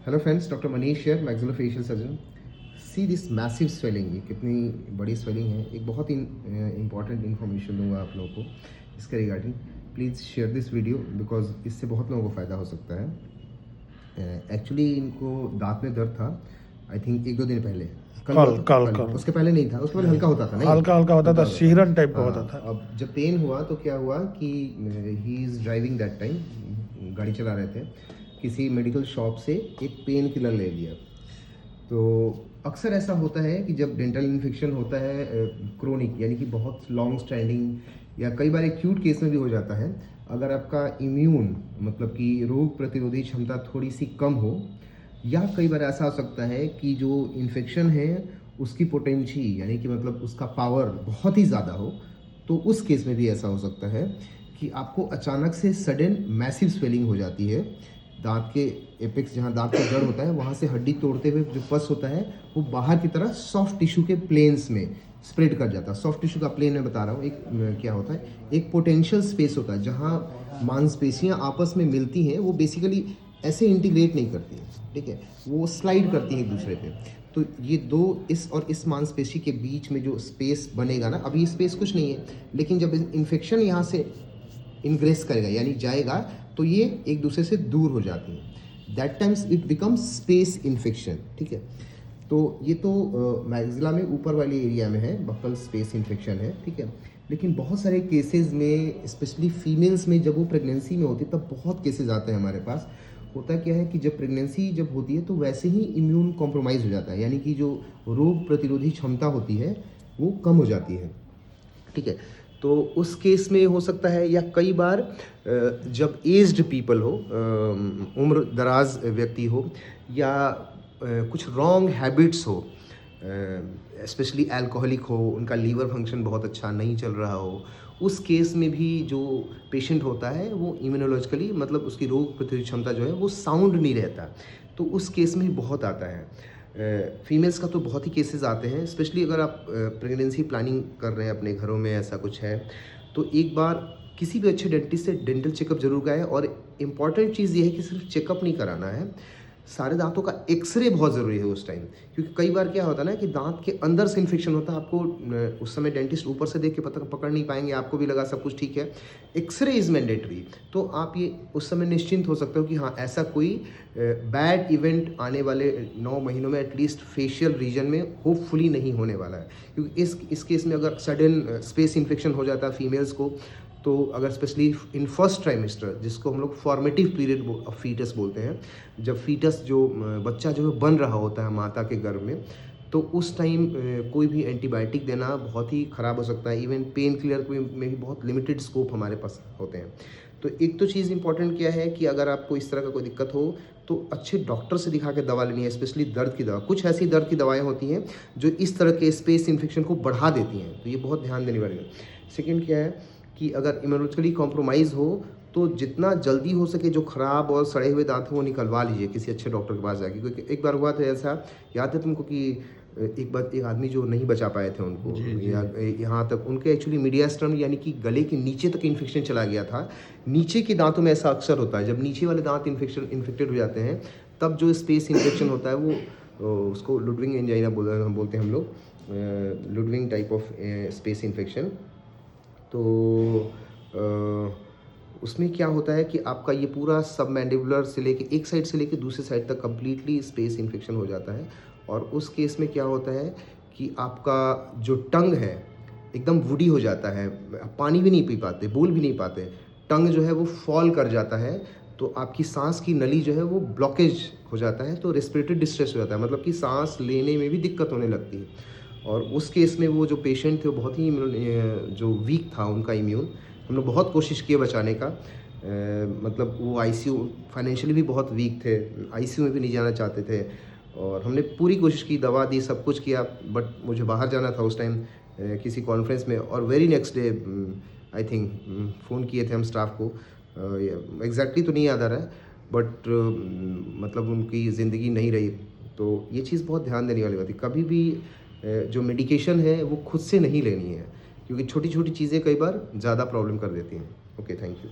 Hello friends, doctor Manish here, maxillofacial surgeon. See this massive swelling, ये कितनी बड़ी swelling है। एक बहुत ही इंपॉर्टेंट इन्फॉर्मेशन दूंगा आप लोगों को इसके regarding. Please share this video because इससे बहुत लोगों को फ़ायदा हो सकता है। एक्चुअली इनको दांत में दर्द था, आई थिंक 1-2 दिन पहले। कल उसके पहले नहीं था, उसके पहले हल्का होता था, नहीं हल्का हल्का होता था, शीरन टाइप का होता था। अब जब पेन हुआ तो क्या हुआ कि he is driving that time, गाड़ी चला रहे थे, किसी मेडिकल शॉप से एक पेन किलर ले लिया। तो अक्सर ऐसा होता है कि जब डेंटल इन्फेक्शन होता है क्रोनिक, यानी कि बहुत लॉन्ग स्टैंडिंग या कई बार एक्यूट केस में भी हो जाता है, अगर आपका इम्यून मतलब कि रोग प्रतिरोधी क्षमता थोड़ी सी कम हो, या कई बार ऐसा हो सकता है कि जो इन्फेक्शन है उसकी पोटेंशी यानी कि मतलब उसका पावर बहुत ही ज़्यादा हो, तो उस केस में भी ऐसा हो सकता है कि आपको अचानक से सडन मैसिव स्वेलिंग हो जाती है। दांत के एपेक्स, जहाँ दांत का जड़ होता है, वहाँ से हड्डी तोड़ते हुए जो पस होता है वो बाहर की तरह सॉफ्ट टिश्यू के प्लेन्स में स्प्रेड कर जाता है। सॉफ्ट टिश्यू का प्लेन मैं बता रहा हूँ, एक क्या होता है, एक पोटेंशियल स्पेस होता है जहाँ मांसपेशियाँ आपस में मिलती हैं। वो बेसिकली ऐसे इंटीग्रेट नहीं करती हैं, ठीक है, वो स्लाइड करती हैं एक दूसरे पे। तो ये दो, इस और इस मांसपेशी के बीच में जो स्पेस बनेगा ना, अभी स्पेस कुछ नहीं है, लेकिन जब इन्फेक्शन यहाँ से इन्ग्रेस करेगा यानी जाएगा, तो ये एक दूसरे से दूर हो जाती हैं। That times it becomes space infection, ठीक है। तो ये तो मैक्सिला में ऊपर वाली एरिया में है, बक्कल स्पेस इन्फेक्शन है, ठीक है। लेकिन बहुत सारे केसेस में, स्पेशली फीमेल्स में, जब वो प्रेगनेंसी में होती है तब बहुत केसेस आते हैं हमारे पास। होता क्या है कि जब प्रेगनेंसी जब होती है तो वैसे ही इम्यून कॉम्प्रोमाइज़ हो जाता है, यानी कि जो रोग प्रतिरोधी क्षमता होती है वो कम हो जाती है, ठीक है। तो उस केस में हो सकता है, या कई बार जब एज्ड पीपल हो, उम्र दराज व्यक्ति हो, या कुछ रॉन्ग हैबिट्स हो, स्पेशली अल्कोहलिक हो, उनका लीवर फंक्शन बहुत अच्छा नहीं चल रहा हो, उस केस में भी जो पेशेंट होता है वो इम्यूनोलॉजिकली मतलब उसकी रोग प्रतिरोधक क्षमता जो है वो साउंड नहीं रहता, तो उस केस में भी बहुत आता है। फीमेल्स का तो बहुत ही केसेस आते हैं, स्पेशली अगर आप प्रेगनेंसी प्लानिंग कर रहे हैं अपने घरों में, ऐसा कुछ है तो एक बार किसी भी अच्छे डेंटिस्ट से डेंटल चेकअप जरूर कराएं। और इम्पॉर्टेंट चीज़ ये है कि सिर्फ चेकअप नहीं कराना है, सारे दांतों का एक्सरे बहुत ज़रूरी है उस टाइम, क्योंकि कई बार क्या होता है ना कि दांत के अंदर से इन्फेक्शन होता है। आपको उस समय डेंटिस्ट ऊपर से देख के पकड़ नहीं पाएंगे, आपको भी लगा सब कुछ ठीक है। एक्सरे इज़ मैंडेटरी, तो आप ये उस समय निश्चिंत हो सकते हो कि हाँ, ऐसा कोई बैड इवेंट आने वाले 9 महीनों में एटलीस्ट फेशियल रीजन में होपफुली नहीं होने वाला है। क्योंकि इस केस में अगर सडन स्पेस इन्फेक्शन हो जाता है फीमेल्स को, तो अगर स्पेशली इन फर्स्ट ट्राइमेस्टर, जिसको हम लोग फॉर्मेटिव पीरियड ऑफ फीटस बोलते हैं, जब फीटस जो बच्चा जो है बन रहा होता है माता के गर्भ में, तो उस टाइम कोई भी एंटीबायोटिक देना बहुत ही ख़राब हो सकता है। इवन पेन किलर में भी बहुत लिमिटेड स्कोप हमारे पास होते हैं। तो एक तो चीज़ इंपॉर्टेंट क्या है कि अगर आपको इस तरह का कोई दिक्कत हो तो अच्छे डॉक्टर से दिखा के दवा लेनी है, स्पेशली दर्द की दवा। कुछ ऐसी दर्द की दवाएं होती हैं जो इस तरह के स्पेस इन्फेक्शन को बढ़ा देती हैं, तो ये बहुत ध्यान देने वाली है। सेकेंड क्या है कि अगर इम्यूनोलॉजिकली कॉम्प्रोमाइज़ हो तो जितना जल्दी हो सके जो ख़राब और सड़े हुए दांत हैं वो निकलवा लीजिए किसी अच्छे डॉक्टर के पास जाके। क्योंकि एक बार हुआ था ऐसा, याद है तुमको, कि एक आदमी जो नहीं बचा पाए थे उनको, या यहाँ तक उनके एक्चुअली मीडियास्टर्म यानी कि गले के नीचे तक इन्फेक्शन चला गया था। नीचे के दांतों में ऐसा अक्सर होता है, जब नीचे वाले दांत इन्फेक्टेड हो जाते हैं तब जो स्पेस इन्फेक्शन होता है वो उसको लुडविंग एंजाइना बोलते हैं हम लोग, Ludwig type of space infection. तो उसमें क्या होता है कि आपका ये पूरा सब मैंडिबुलर से लेके एक साइड से लेके दूसरी साइड तक कम्प्लीटली स्पेस इन्फेक्शन हो जाता है। और उस केस में क्या होता है कि आपका जो टंग है एकदम वुडी हो जाता है, पानी भी नहीं पी पाते, बोल भी नहीं पाते, टंग जो है वो फॉल कर जाता है, तो आपकी सांस की नली जो है वो ब्लॉकेज हो जाता है, तो रेस्पिरेटरी डिस्ट्रेस हो जाता है, मतलब कि सांस लेने में भी दिक्कत होने लगती है। और उस केस में वो जो पेशेंट थे वो बहुत ही जो वीक था उनका इम्यून, हम लोग बहुत कोशिश किए बचाने का। मतलब वो आईसीयू फाइनेंशियली भी बहुत वीक थे, आईसीयू में भी नहीं जाना चाहते थे, और हमने पूरी कोशिश की, दवा दी, सब कुछ किया, बट मुझे बाहर जाना था उस टाइम किसी कॉन्फ्रेंस में। और very next day I think phone किए थे हम स्टाफ को, एग्जैक्टली तो नहीं याद आ रहा है, बट मतलब उनकी ज़िंदगी नहीं रही। तो ये चीज़ बहुत ध्यान देने वाली बात है, कभी भी जो मेडिकेशन है वो खुद से नहीं लेनी है, क्योंकि छोटी छोटी चीज़ें कई बार ज़्यादा प्रॉब्लम कर देती हैं। Okay, thank you.